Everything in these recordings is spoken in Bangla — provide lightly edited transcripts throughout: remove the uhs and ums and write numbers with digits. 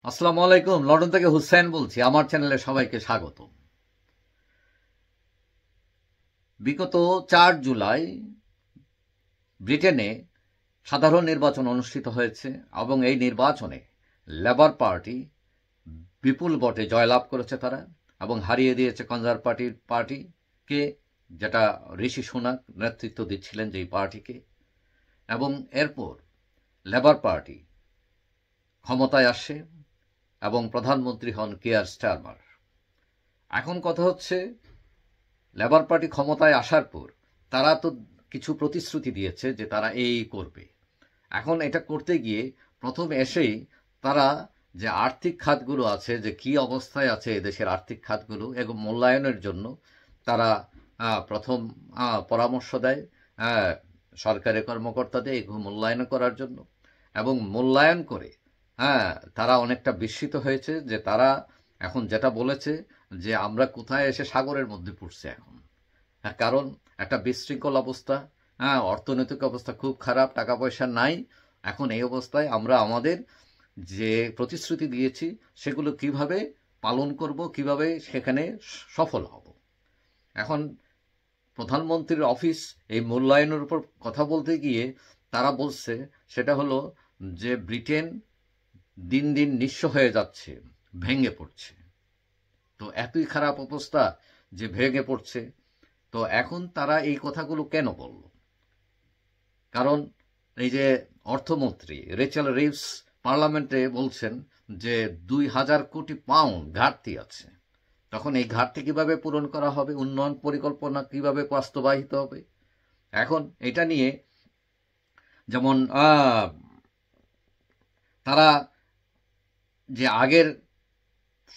আসসালামু আলাইকুম। লন্ডন থেকে হুসেন বলছি। আমার চ্যানেলে সবাইকে স্বাগত। বিগত 4 জুলাই ব্রিটেনে সাধারণ নির্বাচন অনুষ্ঠিত হয়েছে এবং এই নির্বাচনে লেবার পার্টি বিপুল ভোটে জয়লাভ করেছে তারা এবং হারিয়ে দিয়েছে কনজারভেটিভ পার্টিকে, যেটা ঋষি সুনাক নেতৃত্ব দিচ্ছিলেন যেই পার্টিকে। এবং এরপর লেবার পার্টি ক্ষমতায় আসে এবং প্রধানমন্ত্রী হন কিয়ার স্টারমার। এখন কথা হচ্ছে, লেবার পার্টি ক্ষমতায় আসার পর তারা তো কিছু প্রতিশ্রুতি দিয়েছে যে তারা এই করবে। এখন এটা করতে গিয়ে প্রথম এসেই তারা যে আর্থিক খাতগুলো আছে, যে কি অবস্থায় আছে দেশের আর্থিক খাতগুলো এবং মূল্যায়নের জন্য তারা প্রথম পরামর্শ দেয় সরকারি কর্মকর্তাদের এগুলো মূল্যায়ন করার জন্য। এবং মূল্যায়ন করে তারা অনেকটা বিস্মিত হয়েছে যে তারা এখন যেটা বলেছে যে আমরা কোথায় এসে সাগরের মধ্যে পড়ছি এখন। কারণ একটা বিশৃঙ্খল অবস্থা, অর্থনৈতিক অবস্থা খুব খারাপ, টাকা পয়সা নাই। এখন এই অবস্থায় আমরা আমাদের যে প্রতিশ্রুতি দিয়েছি সেগুলো কিভাবে পালন করব, কিভাবে সেখানে সফল হব। এখন প্রধানমন্ত্রীর অফিস এই মূল্যায়নের উপর কথা বলতে গিয়ে তারা বলছে সেটা হলো যে ব্রিটেন দিন দিন নিঃস্ব হয়ে যাচ্ছে, ভেঙে পড়ছে। তো এতই খারাপ অবস্থা যে ভেঙে পড়ছে। তো এখন তারা এই কথাগুলো কেন বলল? কারণ এই যে অর্থমন্ত্রী রেচেল রিভস পার্লামেন্টে বলছেন যে 2000 কোটি পাউন্ড ঘাটতি আছে। তখন এই ঘাটতি কিভাবে পূরণ করা হবে, উন্নয়ন পরিকল্পনা কিভাবে বাস্তবায়িত হবে? এখন এটা নিয়ে যেমন তারা যে আগের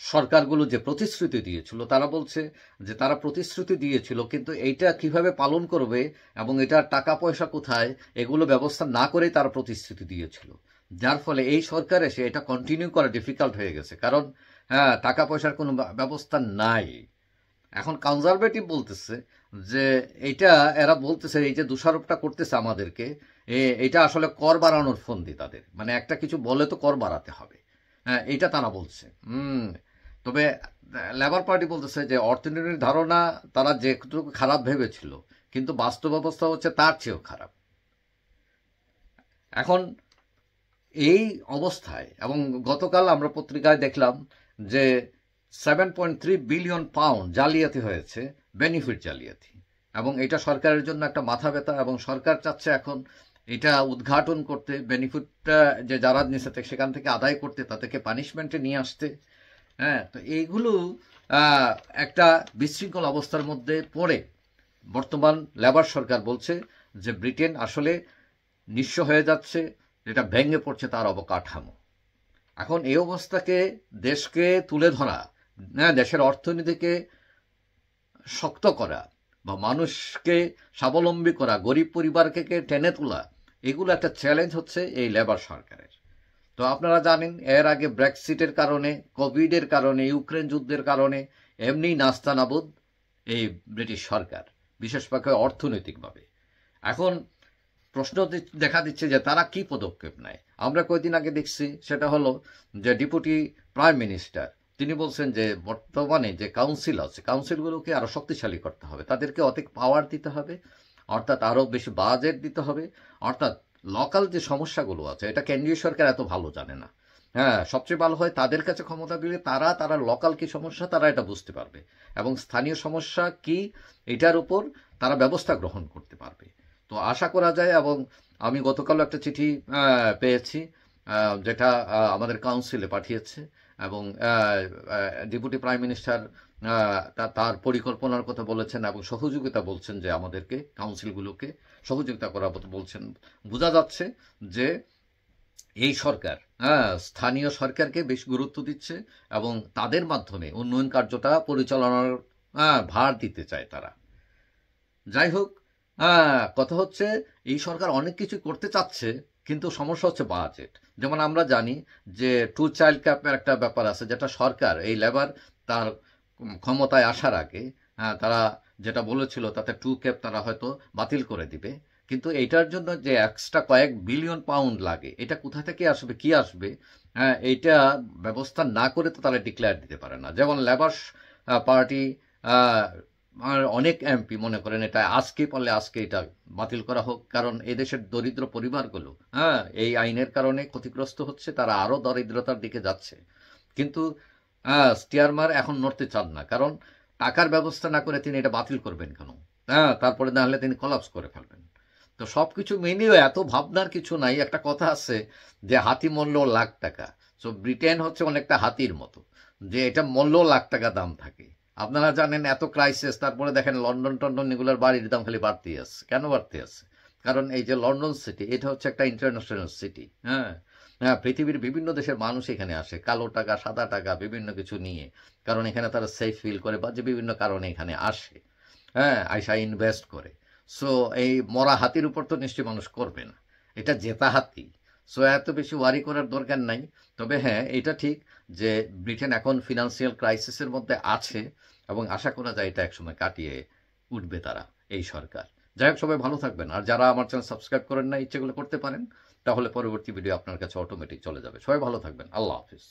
সরকারগুলো যে প্রতিশ্রুতি দিয়েছিল, তারা বলছে যে তারা প্রতিশ্রুতি দিয়েছিল কিন্তু এইটা কিভাবে পালন করবে এবং এটার টাকা পয়সা কোথায়, এগুলো ব্যবস্থা না করেই তারা প্রতিশ্রুতি দিয়েছিল। যার ফলে এই সরকার এসে এটা কন্টিনিউ করা ডিফিকাল্ট হয়ে গেছে, কারণ টাকা পয়সার কোনো ব্যবস্থা নাই। এখন কনজারভেটিভ বলতেছে যে এইটা, এরা বলতেছে এই যে দোষারোপটা করতেছে আমাদেরকে, এটা আসলে কর বাড়ানোর ফন্দি তাদের, মানে একটা কিছু বলে তো কর বাড়াতে হবে, এটা তারা বলছে। তবে লেবার পার্টি বলতেছে যে অর্থনীতির ধারণা তারা যেটুকু খারাপ ভেবেছিল কিন্তু বাস্তব অবস্থা হচ্ছে তার চেয়েও খারাপ। এখন এই অবস্থায় এবং গতকাল আমরা পত্রিকায় দেখলাম যে 7.3 বিলিয়ন পাউন্ড জালিয়াতি হয়েছে, বেনিফিট জালিয়াতি, এবং এটা সরকারের জন্য একটা মাথা ব্যথা। এবং সরকার চাচ্ছে এখন এটা উদ্ঘাটন করতে, বেনিফিটটা যে যারা নিচ্ছে সেখান থেকে আদায় করতে, তাদেরকে পানিশমেন্টে নিয়ে আসতে। তো এইগুলো একটা বিশৃঙ্খল অবস্থার মধ্যে পড়ে বর্তমান লেবার সরকার বলছে যে ব্রিটেন আসলে নিঃস্ব হয়ে যাচ্ছে, যেটা ভেঙে পড়ছে তার অবকাঠামো। এখন এই অবস্থাকে দেশকে তুলে ধরা, দেশের অর্থনীতিকে শক্ত করা বা মানুষকে স্বাবলম্বী করা, গরিব পরিবারকে টেনে তোলা, এগুলো একটা চ্যালেঞ্জ হচ্ছে এই লেবার সরকারের। তো আপনারা জানেন এর আগে ব্রেক্সিটের কারণে, কোভিডের কারণে, ইউক্রেন যুদ্ধের কারণে এমনি নাস্তানাবুদ এই ব্রিটিশ সরকার, বিশেষ করে অর্থনৈতিকভাবে। এখন প্রশ্ন দেখা দিচ্ছে যে তারা কি পদক্ষেপ নেয়। আমরা কয়েকদিন আগে দেখছি, সেটা হলো যে ডেপুটি প্রাইম মিনিস্টার তিনি বলছেন যে বর্তমানে যে কাউন্সিল আছে, কাউন্সিলগুলোকে আরো শক্তিশালী করতে হবে, তাদেরকে অধিক পাওয়ার দিতে হবে, অর্থাৎ আরো বেশি বাজেট দিতে হবে। অর্থাৎ লোকাল যে সমস্যাগুলো আছে এটা কেন্দ্রীয় সরকার এত ভালো জানে না। সবচেয়ে ভালো হয় তাদের কাছে ক্ষমতা দিলে তারা লোকাল কি সমস্যা তারা এটা বুঝতে পারবে এবং স্থানীয় সমস্যা কি এটার উপর তারা ব্যবস্থা গ্রহণ করতে পারবে। তো আশা করা যায়, এবং আমি গতকাল একটা চিঠি পেয়েছি যেটা আমাদের কাউন্সিলে পাঠিয়েছে, এবং ডেপুটি প্রাইম মিনিস্টার তার পরিকল্পনার কথা বলেছেন এবং সহযোগিতা বলছেন, যে আমাদেরকে কাউন্সিলগুলোকে সহযোগিতা করার কথা বলছেন। বোঝা যাচ্ছে যে এই সরকার স্থানীয় সরকারকে বেশ গুরুত্ব দিচ্ছে এবং তাদের মাধ্যমে উন্নয়ন কার্যটা পরিচালনার ভার দিতে চায় তারা। যাই হোক, কথা হচ্ছে এই সরকার অনেক কিছু করতে চাচ্ছে কিন্তু সমস্যা হচ্ছে বাজেট। যেমন আমরা জানি যে 2 চাইল্ড ক্যাপের একটা ব্যাপার আছে, যেটা সরকার এই লেবার তার ক্ষমতায় আসার আগে তারা যেটা বলেছিল তাতে 2 ক্যাপ তারা হয়তো বাতিল করে দিবে, কিন্তু এটার জন্য যে এক্সট্রা কয়েক বিলিয়ন পাউন্ড লাগে, এটা কোথা থেকে আসবে, কি আসবে, এইটা ব্যবস্থা না করে তো তারা ডিক্লেয়ার দিতে পারে না। যেমন লেবার পার্টি আর অনেক এমপি মনে করেন এটা আজকে পারলে আজকে এটা বাতিল করা হোক, কারণ এদেশের দরিদ্র পরিবারগুলো এই আইনের কারণে ক্ষতিগ্রস্ত হচ্ছে, তারা আরো দরিদ্রতার দিকে যাচ্ছে। কিন্তু স্টিয়ারমার এখন নড়তে চান না, কারণ টাকার ব্যবস্থা না করে তিনি এটা বাতিল করবেন কেন? তারপরে না হলে তিনি কলাপস করে ফেলবেন। তো সবকিছু মেনেও এত ভাবনার কিছু নাই। একটা কথা আছে যে হাতি মূল্য লাখ টাকা। সো ব্রিটেন হচ্ছে অনেকটা হাতির মতো, যে এটা মূল্য লাখ টাকা দাম থাকে। আপনারা জানেন এত ক্রাইসিস, তারপরে দেখেন লন্ডন টন্ডন এগুলোর বাড়ির দাম খালি বাড়তেই আছে। কেন বাড়তে আছে? কারণ এই যে লন্ডন সিটি, এটা হচ্ছে একটা ইন্টারন্যাশনাল সিটি। হ্যাঁ, পৃথিবীর বিভিন্ন দেশের মানুষ এখানে আসে কালো টাকা, সাদা টাকা, বিভিন্ন কিছু নিয়ে, কারণ এখানে তারা সেফ ফিল করে বা যে বিভিন্ন কারণে এখানে আসে, আইসা ইনভেস্ট করে। সো এই মরা হাতির উপর তো নিশ্চয়ই মানুষ করবে না, এটা জেতা হাতি। সো এত বেশি ওয়ারি করার দরকার নাই। তবে হ্যাঁ, এটা ঠিক যে ব্রিটেন এখন ফিনান্সিয়াল ক্রাইসিসের মধ্যে আছে, এবং আশা করা যায় এটা একসময় কাটিয়ে উঠবে তারা, এই সরকার। যাই হোক, সবাই ভালো থাকবেন। আর যারা আমার চ্যানেল সাবস্ক্রাইব করেন না, ইচ্ছেগুলো করতে পারেন, তাহলে পরবর্তী ভিডিও আপনার কাছে অটোমেটিক চলে যাবে। সবাই ভালো থাকবেন। আল্লাহ হাফিজ।